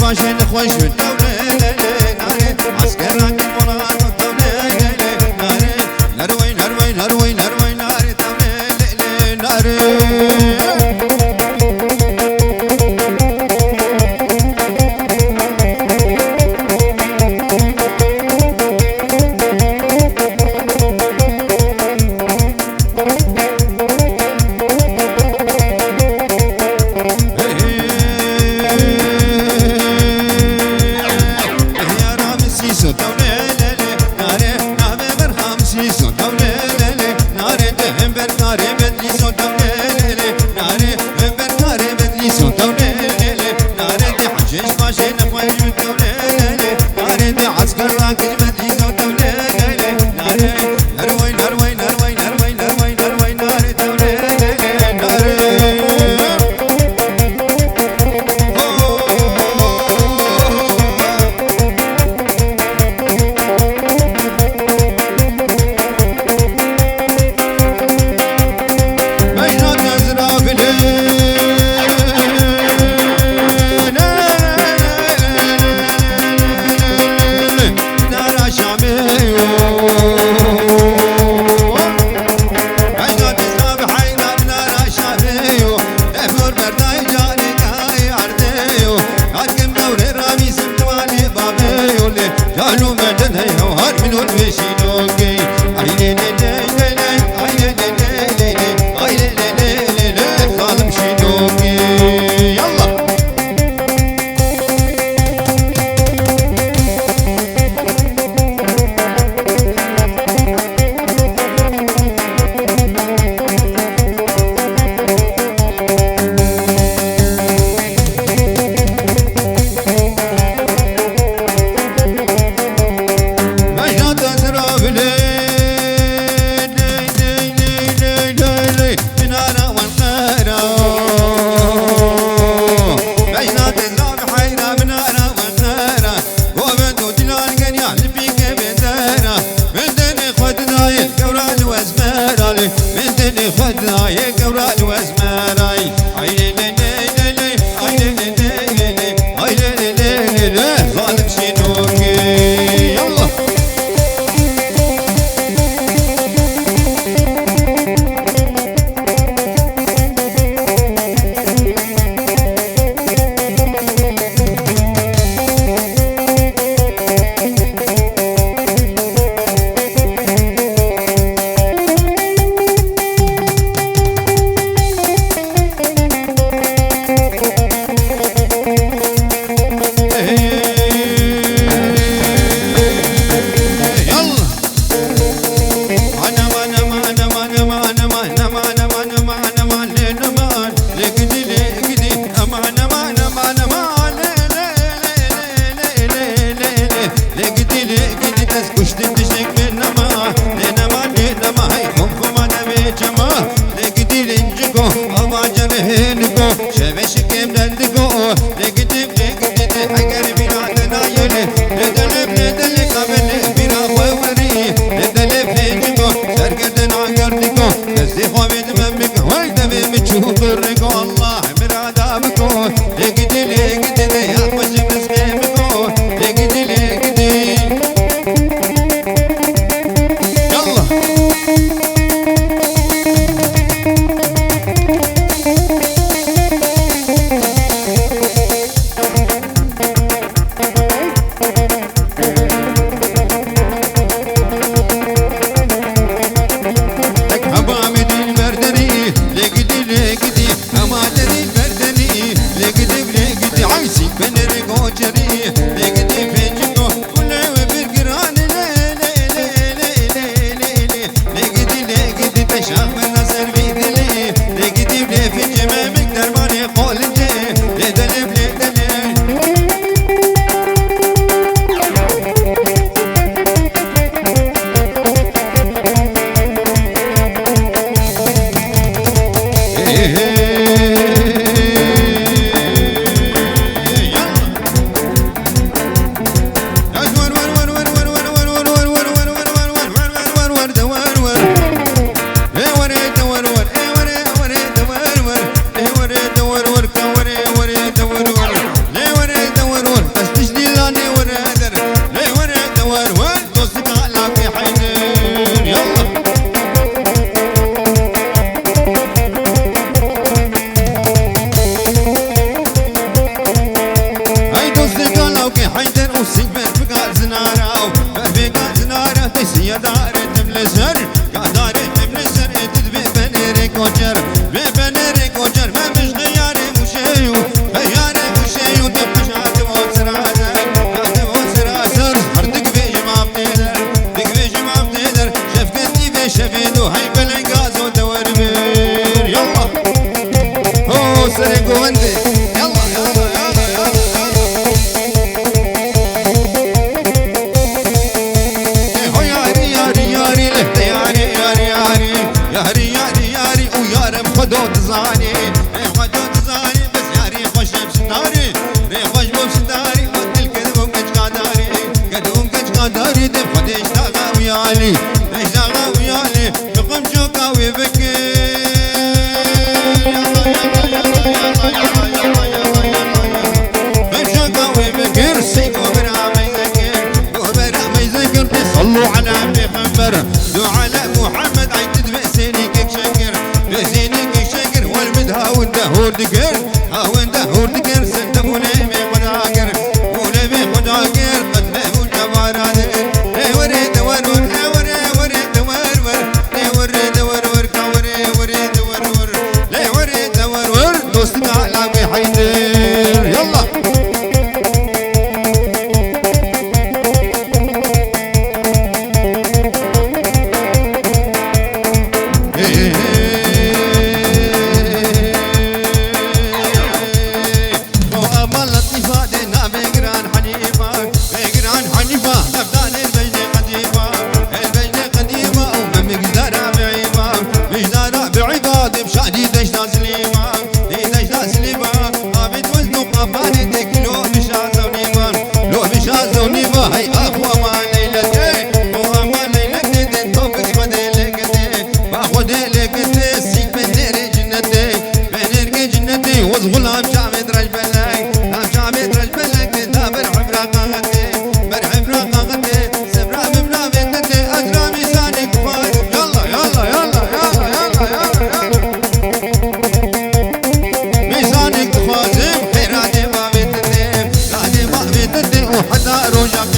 ماشين خوش بالدولة ناري عسكرك المراد الدولة ناري نروي نروي نروي نروي ناري دولة ناري وسيك برفقا زنارة برفقا زنارة تسيا داري تملسر قاداري تملسر تدبي بنيري كوجر بنيري كوجر ما مش غياري وشيو غياري وشيو تبقشات وسراسر وسراسر هردك بيجي ما بتقدر دك بيجي ما بتقدر شفقتي في شفيدو هاي بالعقاز وتوربير يلا هو سرقو وندي يلا يلا يلا ياري ياري ياري ويارم خدود زاني خدود زاني بس ياري خوش بسناري خوش بسناري ودل كدوم كش قداري كدوم كش قداري دفت اشتاقا ويالي اشتاقا ويالي يقوم شوقا ويبكي يلا يلا يلا يلا يلا يلا يلا شوقا ويبكي رسيك وبرا ما يذكر وبرا ما يذكر صلوا على بيغمبر دعاء على محمد عين تدبسيني كيك شكر بسيني كيك شكر والمدها ونده هوردكر ونده هوردكر سنتبوني مي قداكر ولبي قداكر قد له جبارات وريد ورور وريد ورور وريد ورور كوري وريد ورور لي وريد ورور دوستنا على بحيدر يلا هاي أقوى ما ليلتي وما ليلتي تنطبق بديلكتي باخد لكتي سيك بنيري جنتي بنيري جنتي وزغلها بشعبت رجبلك بشعبت رجبلك دابر عبرا قاغتي برعبرا قاغتي سبرا مبنا بنتي أجرى ميزانك فاي يلا يلا يلا يلا يلا يلا ميزانك فازم خيراتي ما بتتي راتي ما بتتي وحتى روجك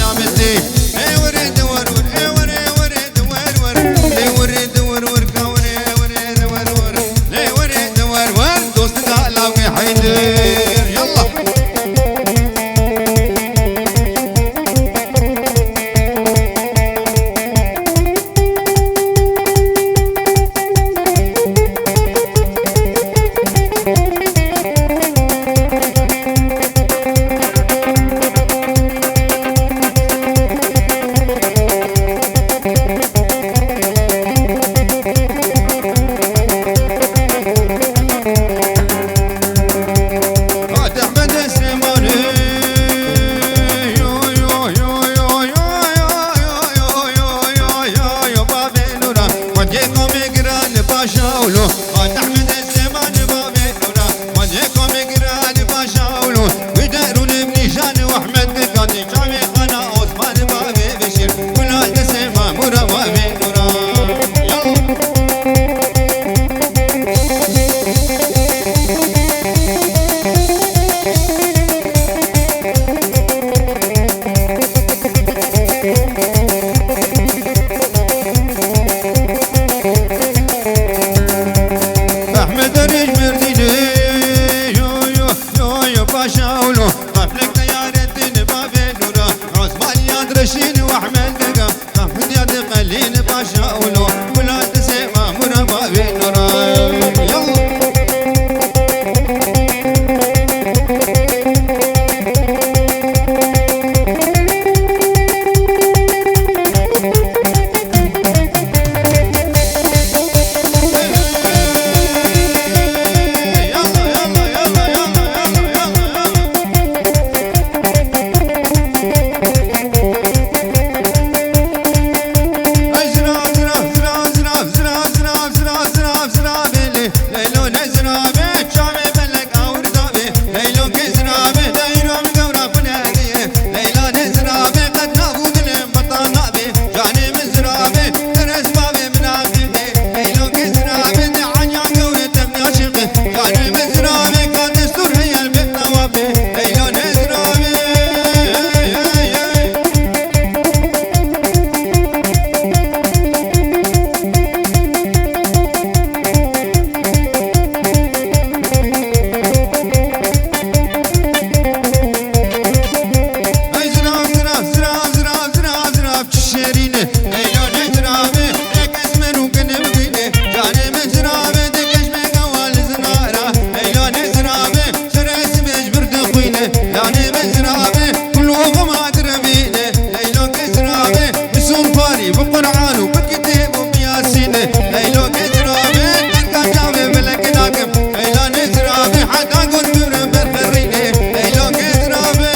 لاني مزرابي كل وغما دربيني ليلو كزرابي بسلطاني بقرآن وبكتاب وبياسين ليلو كزرابي تلقى جابي بلكناكم ليلو نزرابي حتى قلت بربريني ليلو كزرابي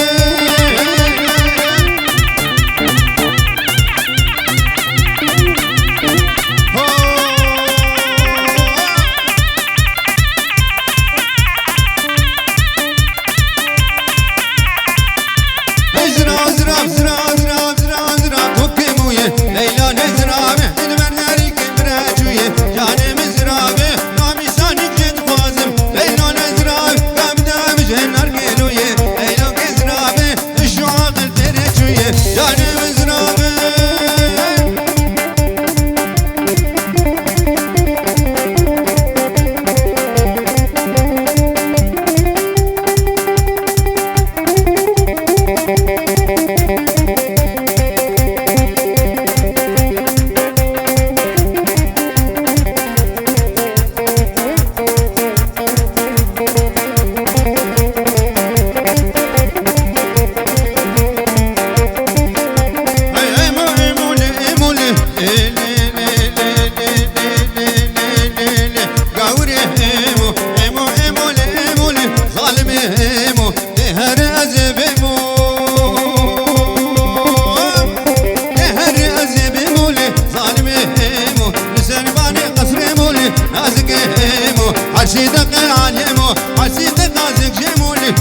عشيدك علمو عشيدك نازك جمولي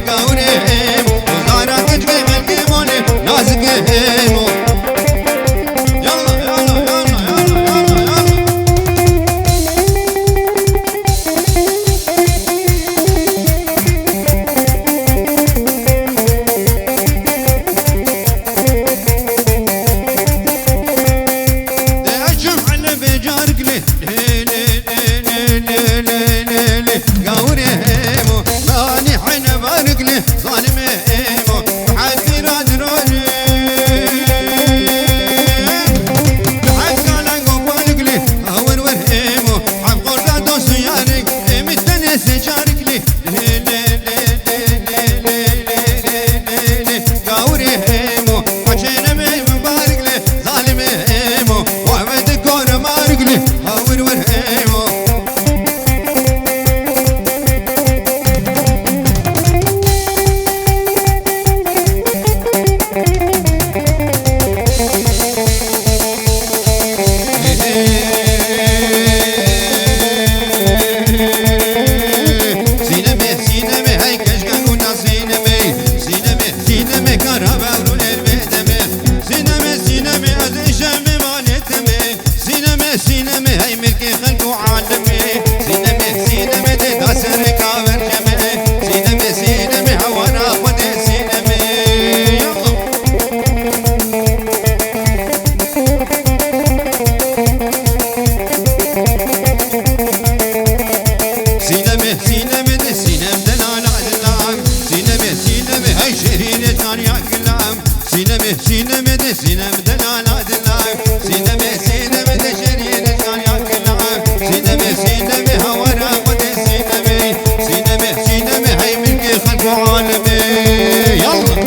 قوري وزارك جبي ملكيمولي نازك هيمو يلا يلا يلا يلا يلا سينما ده سينما ده لا لا دلعب سينما سينما ده شرير كان ياكلعب سينما سينما هورا وده سينما سينما سينما هاي ملك خلق عالمي يلا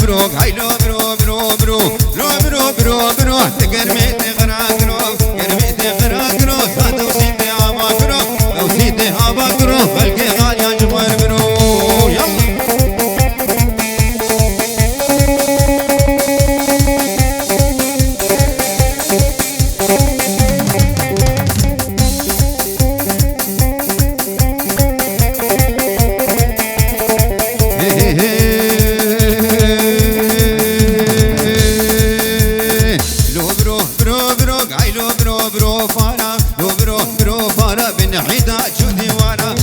بروك هاي لو برو برو برو لو برو برو برو تقرمي تغرا برو قرمي تغرا برو هذا وسيدي هابا برو وسيدي هابا برو خلقي غالي جمر برو يلا برو فارا لو برو برو فارا بن حيدا شو ديوارا